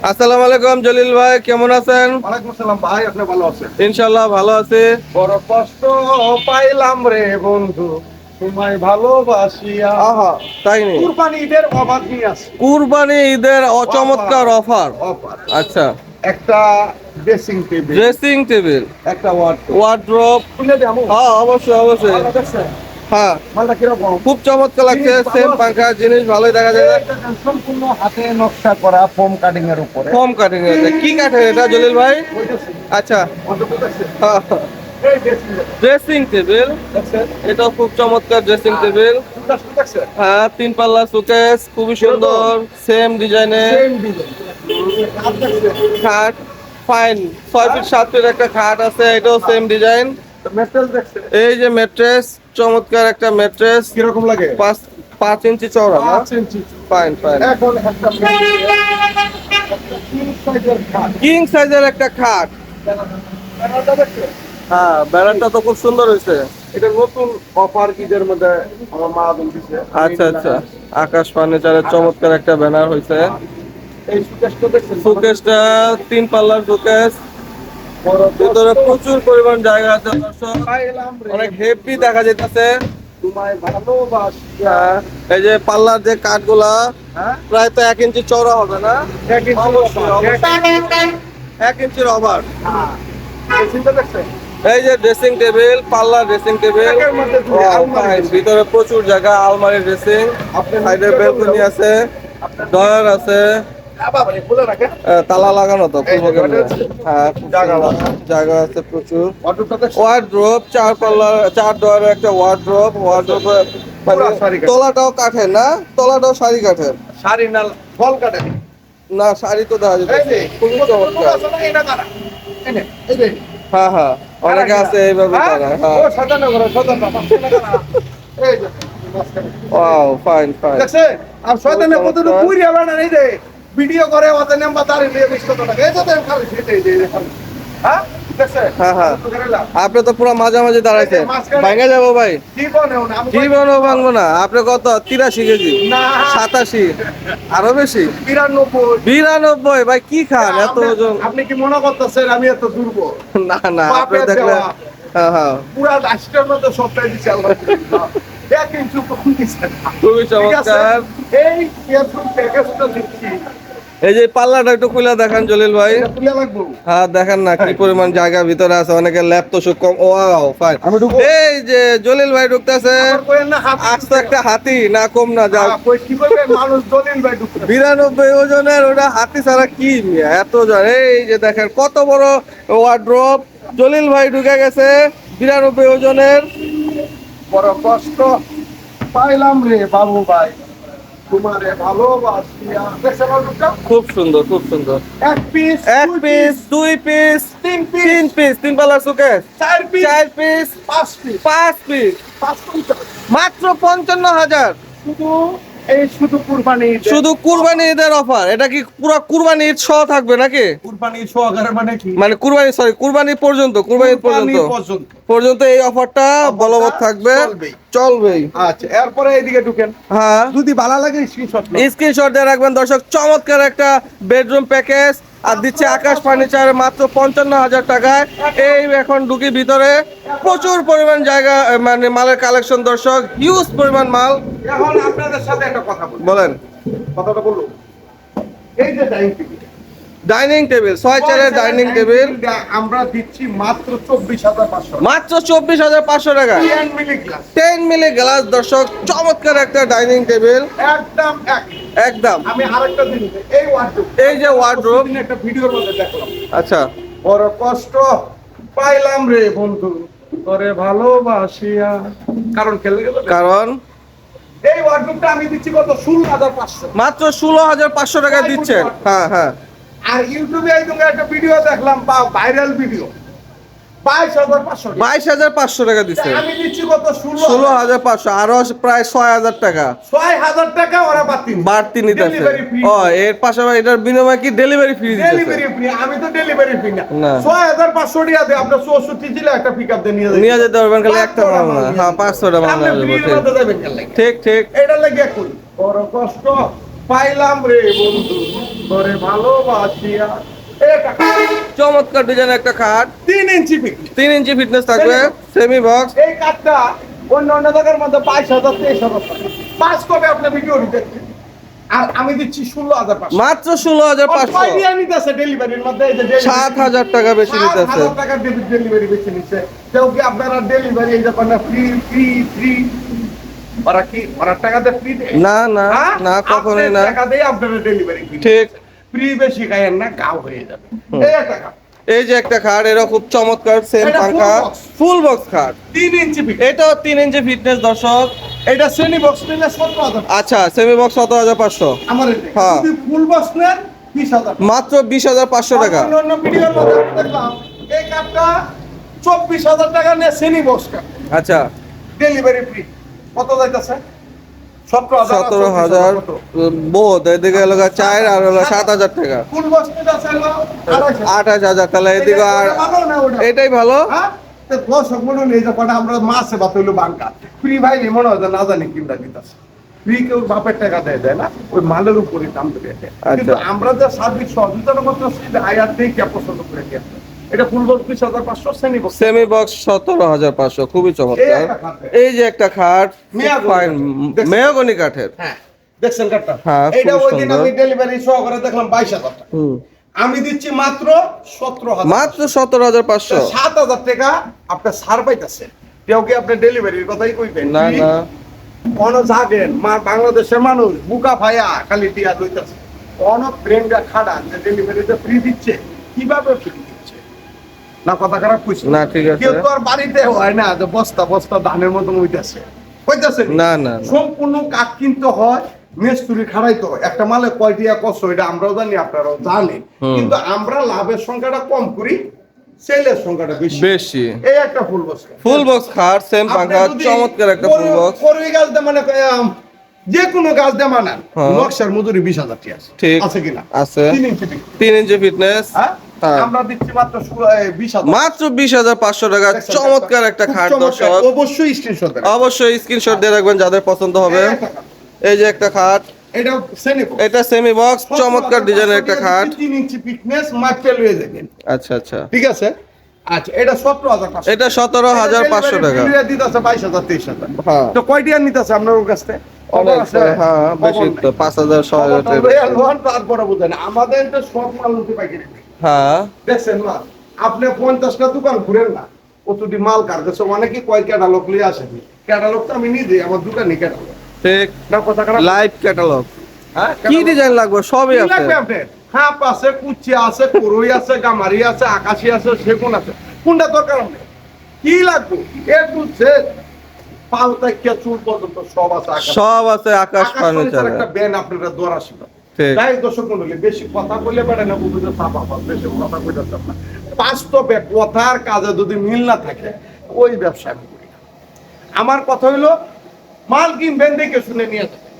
আসসালামু আলাইকুম জলিল ভাই, কেমন আছেন? ওয়ালাইকুম আসসালাম ভাই, আপনি ভালো আছেন? ইনশাআল্লাহ ভালো আছি। বড় কষ্ট পাইলাম রে বন্ধু, তোমায় ভালোবাসিয়া। আহা, তাই নি? কুরবানি ঈদের অবাধ নিয়ে আছে। কুরবানি ঈদের অচমৎকার অফার। অফার আচ্ছা, একটা ড্রেসিং টেবিল, ড্রেসিং টেবিল, একটা ওয়ার্ডরোব ওয়ার্ড্রোব। খুলে দেবো। হ্যাঁ, অবশ্যই অবশ্যই। ভালো দেখছেন? হ্যাঁ, মালটা কিরকম? খুব চমৎকার লাগছে। জিনিস ভালো সেম আছে। পাঙ্খা জিনিস ভালোই দেখা যায়। এটা সম্পূর্ণ হাতে নকশা করা ফোম কাটিং এর উপরে। ফোম কাটিং এর। কি কাঠের এটা জলিল ভাই? ওইটাছে। আচ্ছা, অন্তত দেখছেন? হ্যাঁ, এই ড্রেসিং ড্রেসিং টেবিল। দেখছেন? এটাও খুব চমৎকার ড্রেসিং টেবিল। সুন্দর দেখছেন? হ্যাঁ, 3 পাল্লা সুকেস, খুবই সুন্দর, সেম ডিজাইনের। Same design. আর দেখছেন? খাট ফাইন, 6 ফিট 7 ফিট একটা খাট আছে, এটাও সেম ডিজাইন। মেটাল দেখছেন? এই যে ম্যাট্রেস, চমৎকার একটা ম্যাট্রেস, কিরকম লাগে? 5 ইঞ্চি চওড়া না? 5 ইঞ্চি। Fine fine. এখন একটা কিং সাইজের খাট। কিং সাইজের একটা খাট। ব্যানারটা দেখছেন? হ্যাঁ, ব্যানারটা তো খুব সুন্দর হয়েছে। এটা নতুন অফার ঈদের মধ্যে আমার মা দিছে। আচ্ছা আচ্ছা, আকাশ ফার্নিচারের চমৎকার একটা ব্যানার হয়েছে। এই সুকেশটা দেখছেন? শোকেসটা 3 পাল্লার শোকেস, বড় ভিতরে কষ্ট প্রচুর পরিমাণ জায়গা আছে দর্শক, পাইলাম রে, অনেক হেভি দেখা যাইতেছে। তোমায় ভালোবাসিয়া। এই যে পাল্লার যে কাঠগুলা হ্যাঁ? প্রায় তো 1 ইঞ্চি চওড়া হবে না? এক ইঞ্চি অবশ্যই, offer, অবশ্যই। 1 ইঞ্চির ওভার। হ্যাঁ। এই চিন্তা দেখছেন? এই যে ড্রেসিং টেবিল, পাল্লা ড্রেসিং টেবিল, একের মধ্যে দুই আলমারি আছে। ভিতরে প্রচুর জায়গা, আলমারি ড্রেসিং, আপনি সাইডে নিচে বেলকনি বললেও- আছে, ডয়ার আছে, বাবা রে, খুলে রাখেন। তালা লাগানো তো এই যে পূর্ব কেন্দ্রে। ডয়ার আছে। হ্যাঁ, খুব জায়গা সুন্দর। আছে। জায়গা আছে প্রচুর। অটোটা দেখছেন? ওয়ার্ড্রোব, 4 পাল্লা 4 ডয়ারের একটা ওয়ার্ড্রোব। ওয়ার্ড্রোবে মানে পুরা সারি কাঠ। তলাটাও কাঠের না? তলাটাও সারি কাঠের শাড়ি না ফল কাটে। না? শাড়ি তো দেখা এই যাচ্ছে যে খুবই চমৎকার। আছে না, এটা কারা? এই নে, এই যে। হ্যাঁ হ্যাঁ, অনেকে আছে এইভাবে হ্যাঁ? তারা। হ্যাঁ, ও সাজানো করে, সাজানো, পাঁচশো টাকা না। এই যে, মাঝখানে। Wow, fine fine. দেখছেন? আর শয়তানের খুব মধ্যে তো চমৎকার। পুরি আবার না, এই যে ভিডিও করে ওদের নাম্বার দাঁড়িয়ে নিয়ে 20 টাকা। এই যে দেন খালি সেটাই এই যে খালি। হ্যাঁ? দেখছেন? হ্যাঁ হ্যাঁ, তো করে লাভ। আপনি তো পুরো মাঝামাঝি দাঁড়াইছেন। মাঝখানে- ভাঙে যাবো ভাই। জীবনেও না, আমি জীবনও ভাঙবো না। আপনি কত? 83 কেজি? না। 87? আরো বেশি? 92। 92? ভাই কি খান এত ওজন? আপনি কি মনে করতেছেন আমি এত দুর্বল? না না, আপনি বাপের দেখলে। দেওয়া। হ্যাঁ হ্যাঁ, পুরা রাষ্ট্রের মধ্যে সবটাই দিচ্ছে আলহামদুলিল্লাহ। এক ইঞ্চি কম দিচ্ছে না। খুবই ঠিক আছে? চমৎকার। এই এরকম প্যাকেজটা দিচ্ছি। এই যে পাল্লাটা একটু খুলে দেখান জলিল ভাই। এটা তুলে লাগবো। হ্যাঁ, দেখেন না কি পরিমাণ জায়গা ভিতরে আছে। অনেকে ল্যাপ তো কম। Wow, fine. আমি ঢুকবো? এই যে জলিল ভাই ঢুকতেছে। আবার কইেন না হাত আস্তে একটা হাতি, না কম না যাও। কই কি করবে মানুষ দলিল ভাই ঢুকতে। 92 ওজনের ওটা হাতি ছাড়া কি মিয়া, এত ওজন। এই যে দেখেন কত বড় ওয়ার্ড্রোব। জলিল ভাই ঢুকে গেছে 92 ওজনের। বড় কষ্ট পাইলাম রে বাবু ভাই, তোমারে ভালোবাসিয়া। দেখছেন অল্পটা? খুব সুন্দর, খুব সুন্দর। এক piece, 1 piece, 2 piece, 3 piece, 3 piece, 3 পাল্লার সুকেস, 4 piece, 4 piece, 5 piece, 5 piece, 5 quintal. মাত্র 55,000। শুধু এই শুধু কুরবানি ঈদে। শুধু কুরবানি ঈদের অফার। এটা কি পুরো কুরবানি ঈদ সহ থাকবে নাকি? কুরবানি সহকারে মানে কি? মানে কুরবানি পর্যন্ত, কুরবানি ঈদ পর্যন্ত পর্যন্ত এই অফারটা বলবৎ থাকবে, চলবেই। চলবেই। আচ্ছা, এরপরে এইদিকে ঢুকেন। হ্যাঁ, যদি ভালো লাগে স্ক্রিনশট স্ক্রিনশট দিয়ে রাখবেন দর্শক। চমৎকার একটা বেডরুম প্যাকেজ আর দিচ্ছে আকাশ ফার্নিচার মাত্র 55,000 টাকায়। এই এখন ঢুকি ভিতরে, প্রচুর পরিমাণ জায়গা, মানে মালের কালেকশন দর্শক, হিউজ পরিমাণ মাল। এখন আপনাদের সাথে একটা কথা বলি। বলেন। কথাটা বললো, এই যে ডাইনিং টেবিল, ডাইনিং টেবিল, 6 চেয়ারের ডাইনিং টেবিল আমরা দিচ্ছি মাত্র 24,500। মাত্র 24,500 টাকা। 10 মিলি গ্লাস 10 মিলি গ্লাস দর্শক, চমৎকার একটা ডাইনিং টেবিল একদম এক। একদম। আমি আরেকটা জিনিস, এই ওয়ার্ডরোব, এই যে ওয়ার্ডরোব। একটা ভিডিওর মধ্যে দেখলাম। আচ্ছা, বড় কষ্ট পাইলাম রে বন্ধু, তোরে ভালোবাসিয়া। কারণ খেলে গেল, কারণ এই ওয়ার্ডরোবটা আমি দিচ্ছি কত? 16,500। মাত্র 16,500 টাকা দিচ্ছেন। হ্যাঁ হ্যাঁ, আর ইউটিউবে এই তুমি একটা ভিডিও দেখলাম, বা ভাইরাল ভিডিও, 22,500। 22,500 টাকা দিচ্ছেন। আমি দিচ্ছি কত? 16,500, আরো প্রায় 6,000 টাকা 6,000 টাকা ওরা বাড়তি বাড়তি নিতেছে। Delivery free. ও, এর পাশাপাশি এটার বিনিময়ে কি ডেলিভারি ফ্রি দিতেছে? Delivery free. আমি তো ডেলিভারি ফ্রি না। না। 6,500 টাকা দিয়ে আপনার 64 জেলা একটা পিকআপ দিয়ে নিয়ে নিয়ে যেতে পারবেন খালি একটা মাল না। হ্যাঁ, 500টা মাল আপনি নিয়ে যাবো, ফ্রির ঠিক। মধ্যে যাবেন কেন লাগে? ঠিক ঠিক। এটা লাগে কই? বড় কষ্ট পাইলাম রে বন্ধু, করে ভালোবাসিয়া এটা চমৎকার ডিজাইনের একটা খাট 3 ইঞ্চি পিক 3 ইঞ্চি ফিটনেস থাকবে সেমি বক্স এই কাঠটা অন্য অন্য জায়গার মধ্যে 22,000 23,000 টাকা পাঁচ কবে আপনি ভিডিও দিতে আর আমি দিচ্ছি 16,500 মাত্র 16,500 কয় দিয়ে নিতেছে ডেলিভারির মধ্যে এই যে 7,000 টাকা বেশি নিতেছে 7,000 টাকা ডেলিভারি বেশি নিচ্ছে কেউ কি আপনারা ডেলিভারি এই যে না ফ্রি ফ্রি ফ্রি ওরা কি ওরা টাকাতে ফ্রি দেয় না না না কখনোই না টাকা দিয়ে আপনারা ডেলিভারি ঠিক ফ্রি বেশি খাইয়েন না গাও হয়ে যাবে এই টাকা এই যে একটা খাট এরা খুব চমৎকার সেম এটা পাঙ্খা full box। ফুল বক্স খাট 3 ইঞ্চি পিক এটাও 3 ইঞ্চি ফিটনেস দর্শক এটা শ্রেণী বক্স নিলে 17,000 আচ্ছা সেমি বক্স 17,500 আমার হ্যাঁ। যদি ফুল বক্স নেন 20,000 মাত্র 20,500 টাকা অন্য ভিডিওর মধ্যে আমি দেখলাম এই কাপটা 24,000 টাকা নিয়ে শ্রেণী বক্স কাপ আচ্ছা ডেলিভারি ফ্রি কত যাইতাছে 17,000 বোধ এদিকে হলো 4 আর হলো 7,000 টাকা ফুল বক্স নিতে চাইলো 28,000 তাহলে এদিকে আর এটাই ভালো হ্যাঁ তো দর্শক মনে নেই যে কটা আমরা মাছে ভাত হইলো বাঙ্কা ফ্রি ভাই নেই মনে হয় যে না জানি কিনটা দিতেছে ফ্রি কেউ বাপের টাকা দেয় না ওই মালের উপরে দাম দেবে কিন্তু আমরা যে সার্ভিস সহযোগিতার মতো আয়ার দিয়ে কে পছন্দ করে দিয়ে এটা ফুল বক্স 20,500 শ্রেণী বক্স সেমি বক্স 17,500 খুবই এই চমৎকার একটা খাট। এই যে একটা খাট মেহগনি ফাইন কাঠ। মেহগনি কাঠের হ্যাঁ দেখছেন কাঠটা হ্যাঁ, খুব এটা ওই দিন সুন্দর। আমি ডেলিভারি সহকারে দেখলাম 22,000 টাকা হুম আমি দিচ্ছি মাত্র 17,000 মাত্র 17,500 7,000 টাকা আপনার সার পাইতেছে কেউ কি আপনি ডেলিভারির কথাই কইবেন না কি? না কোন জাগেন বাংলাদেশের মানুষ বুকা ভাইয়া খালি টিয়া লইতাছে কোন ব্রেনটা খাড়া যে ডেলিভারিতে ফ্রি দিচ্ছে কিভাবে ফ্রি দিচ্ছে না কথা খারাপ কইছি না, ঠিক আছে। কেউ তো আর বাড়িতে হয় না যে বস্তা বস্তা ধানের মতন হইতাছে হইতাছে না, না, না। সম্পূর্ণ কাঠ কিনতে হয় মেস্তুরি খাড়াইতে হয় একটা মালে কয়টিয়া কষ্ট এটা আমরাও জানি আপনারাও জানেন হুম। কিন্তু আমরা লাভের সংখ্যাটা কম করি সেলের সংখ্যাটা বেশি বেশি এই একটা ফুল বস্তা ফুল বক্স খাট সেম পাঙ্খা চমৎকার একটা ফুল বক্স করবি গাছ দিয়ে মানে যে কোনো গাছ দিয়ে মানান হ্যাঁ। নকশার মজুরি 20,000 টাকা আছে ঠিক আছে কিনা আছে 3 ইঞ্চি পিক 3 ইঞ্চি ফিটনেস হ্যাঁ হ্যাঁ। আমরা দিচ্ছি মাত্র 20,000 মাত্র 20,500 টাকা চমৎকার একটা খাট দর্শক অবশ্যই স্ক্রিনশট দেবেন অবশ্যই স্ক্রিনশট দিয়ে রাখবেন যাদের পছন্দ হবে এই যে একটা খাট এটা সেনিপ এটা সেমি বক্স চমৎকার ডিজাইনের একটা খাট 3 ইঞ্চি পিকনেস মাপতে লয়ে যাবেন আচ্ছা আচ্ছা ঠিক আছে আচ্ছা এটা 17,500 এটা 17,500 টাকা দিতেছে 22,000 23,000 হ্যাঁ তো কয়টি আর নিতেছে আপনার ওর কাছে অনেক হ্যাঁ বেশি তো 5,000 6,000 তারপরে বুঝেন আমাদের তো সব মাল নিতে পাইকারি হ্যাঁ দেখছেন না আপনি 50টা দোকান ঘুরেন না কতটি মাল কার কাছে অনেকে কয় ক্যাটালগ নিয়ে আসেন ক্যাটালগ তো আমি নিজে আমার দোকানে ক্যাটালগ ঠিক না কথা খারাপ লাইভ ক্যাটালগ হ্যাঁ কি ডিজাইন লাগবে সবই কি আছে লাগবে আপনার হাঁপ আছে কুচি আছে করই আছে গামারি আছে আকাশি আছে সেগুন আছে কোনটা দরকার আপনার কি লাগবে এ টু পাল থেকে চুল পর্যন্ত সব আছে সব আছে আকাশ ফার্নিচার একটা ব্যান আপনারা দোরা ছিল ঠিক তাই দর্শক মন্ডলী বেশি কথা বললে পারে না বুঝতে চাপা পাল বেশি কথা কইতাছেন না বাস্তবে কথার কাজে যদি মিল না থাকে ওই ব্যবসা আমি করি না। আমার কথা হইলো মাল কিনবেন দেখে শুনে নিয়ে যাবেন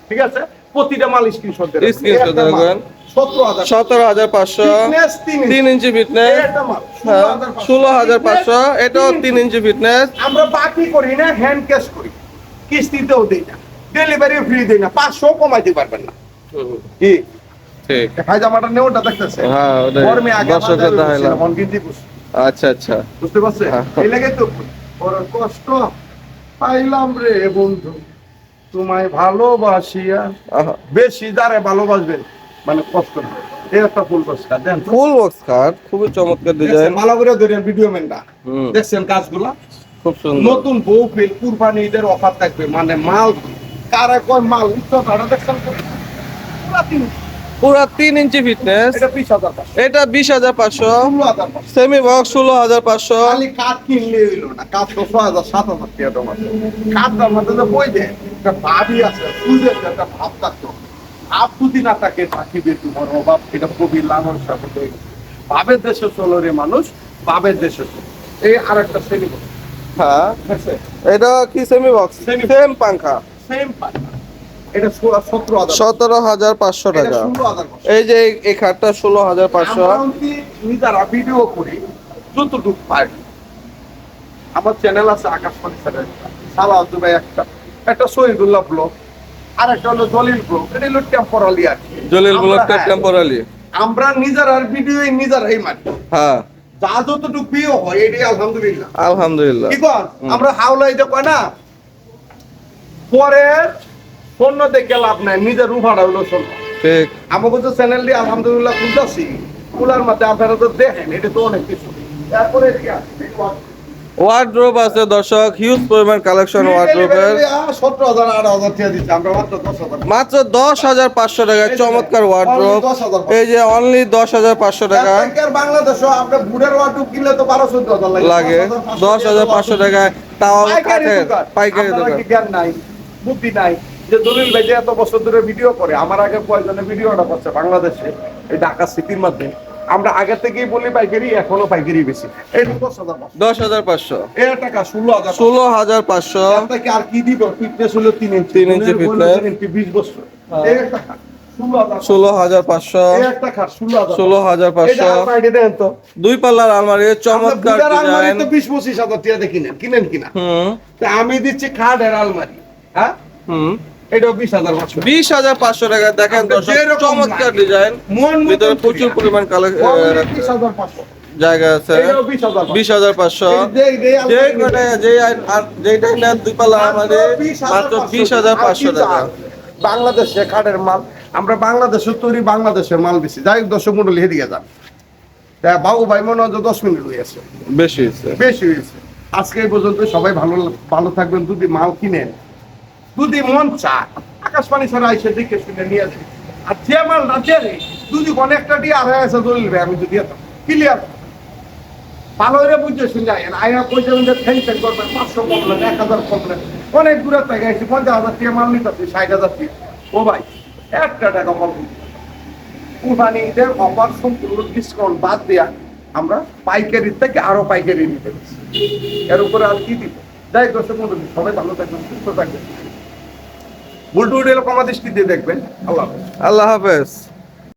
ঠিক আছে প্রতিটা মাল স্ক্রিনশট দেবেন Screenshot দেবেন। 17,000 17,500 Fitness 3 ইঞ্চি ফিটনেস এটা মাল হ্যাঁ 16,500 এটাও 3 ইঞ্চি ফিটনেস আমরা বাকি করি না হ্যান্ড ক্যাশ করি কিস্তিতেও দেই না ডেলিভারি ফ্রি দেই না 500 কমাইতে পারবেন না কি ঠিক পায়জামাটা নেওটা দেখতেছে হ্যাঁ ওটাই গরমে আগে দর্শকের দেখাইলাম মন কিন্তু বুঝছি আচ্ছা আচ্ছা বুঝতে পারছেন হ্যাঁ। এই লাগে তো বড় কষ্ট পাইলাম রে বন্ধু তোমায় ভালোবাসিয়া আহা, বেশি যারে ভালোবাসবেন মানে কষ্ট না এই একটা ফুল বস্তা দেন তো। ফুল বক্স খাট খুবই চমৎকার ডিজাইন দেখছেন, ভালো করে ধরেন ভিডিও মেনটা হুম দেখছেন কাজগুলা খুব সুন্দর নতুন বউ ফিল কুরবানি ঈদের অফার থাকবে মানে মাল কারে কয় মাল উচ্চতাটা দেখছেন তো? পুরা তিন। পুরা 3 ইঞ্চি ফিটনেস এটা 20,000 টাকা এটা 20,500 16,000 টাকা সেমি বক্স 16,500 খালি কাঠ কিনলে হইলো না কাঠ তো 6,000 7,000 টাকা দাম আছে কাঠটার মধ্যে তো বই দেয় একটা ভাবি আছে সুদের একটা ভাব থাকতো ভাব যদি না থাকে থাকিবে তোমার অভাব এটা কবি লালন সাহেব ভাবের দেশে চলো রে মানুষ ভাবের দেশে চলো এই আর একটা শ্রেণী হ্যাঁ এটা কি semi box Semi box। Same পাঙ্খা সেম এটা 17,000 17,500 এটা টাকা 16,000 এই যে এই খাটটা 16,500 আমরা অন্তি নিতারা ভিডিও করি যতটুকু পাই আমার চ্যানেল আছে আকাশবাণী চ্যানেল সালাউদ্দিন ভাই একটা শহীদুল্লাহ ব্লগ আর একটা হলো জলিল ব্রো, এটা হলো টেম্পোরালি আর কি। জলিল আমরা- ব্লকটা হ্যাঁ, টেম্পোরারি। আমরা নিজেরার ভিডিও নিজেরাই মারি, হ্যাঁ যা যতটুকু প্রিয় হয় এটাই আলহামদুলিল্লাহ। আলহামদুলিল্লাহ। কি কর আমরা হাওলাইতে কয় না, পরে পণ্য দেখে লাভ নাই, নিজের রূপাটা হলো শোন। ঠিক। আমাকে তো চ্যানেলটি আলহামদুলিল্লাহ খুলতেছি, খোলার মধ্যে আপনারা তো দেখেন, এটা তো অনেক কিছু। তারপরে এদিকে আসি, ওয়ার্ড্রোব আছে দর্শক, হিউজ পরিমাণ কালেকশন ওয়ার্ড্রোবের। 17,000 18,000 টাকা দিচ্ছি আমরা, মাত্র 10,000 মাত্র 10,500 টাকায় চমৎকার ওয়ার্ড্রোব। 10,000 এই যে অনলি 10,500 টাকা বাংলাদেশও আপনার বুড়ের ওয়ার্ডরোব কিনলে তো 12-14,000 লাগে। 10,500 টাকায় তাও পাইকারি কাঠের দোকান। পাইকারি আপনারা দোকান। কি জ্ঞান নাই, বুদ্ধি নাই যে দলিল ভাই যে এত বছর ধরে ভিডিও করে, আমার আগে কয়েকজনে ভিডিওটা করছে বাংলাদেশে, এই ঢাকা সিটির মধ্যে। আমরা আগে থেকেই বলি পাইকারি, এখনো পাইকারি বেশি। এই 10,000 10,500। এর টাকা 16,000। 16,500। আপনাকে আর কি দিব, ফিটনেস হলো 3 ইঞ্চি, 3 ইঞ্চি fitness। 20 বছর। এই একটা খাট, 16,000। 16,500। এই একটা খাট 16,000। 16,500। এটা আলমারি দেন তো, দুই পাল্লার আলমারি, আপনার চমৎকার বুড়ার আলমারি ডিজাইন। তো 20-25,000 টাকা দিয়ে কিনেন কিনা। হুম তা আমি দিচ্ছি খাটের আলমারি, হ্যাঁ হুম। এটাও 20,500। 20,500 টাকা। দেখেন আপনার দর্শক, যেরকম চমৎকার লাগে। ডিজাইন, মন মতো ভিতরে প্রচুর করিয়া। পরিমাণ Only 20,500। জায়গা আছে। এটাও 20,500। 20,500। যেই যেইটাই নেন দুই পাল্লা আলমারি মাত্র 20,500 টাকা। বাংলাদেশে কাঠের মাল, আমরা বাংলাদেশের তৈরি, বাংলাদেশের মাল বেশি। যাই হোক দর্শক মন্ডলী, হেদিকে যান। তা বাবু ভাই মনে হয় যে 10 মিনিট হয়েছে, বেশি হয়েছে। বেশি হয়েছে। আজকে এই পর্যন্ত, সবাই ভালো থাকবেন। যদি মাল কিনেন, যদি মন চায়, আকাশবাণী ছাড়া এসে দেখে শুনে নিয়ে যাবে। আর যে মাল না দেয়, যদি অনেকটা দিয়ে আর হয়ে আছে দলিল ভাই, আমি যদি ক্লিয়ার ভালো হয়ে বুঝতে শুনে যায় আইনা পয়সা টেনশন করবেন, 500 কমলেন, 1,000 কমলেন, অনেক দূরে থেকে গেছি, 50,000 টাকা মাল নিতে 60,000 টাকা। ও ভাই, একটা টাকা কম কুরবানিদের অফার সম্পূর্ণ ডিসকাউন্ট বাদ দেয়া আমরা পাইকারি থেকে আরো পাইকারি নিতে পারছি। এর উপরে আর কি দিব। যাই দর্শক মন্ডলী, সবাই ভালো থাকবেন, সুস্থ থাকবেন, উল্টো উল্টো এরকম দৃষ্টি দিয়ে দেখবেন। আল্লাহ হাফেজ। আল্লাহ হাফেজ।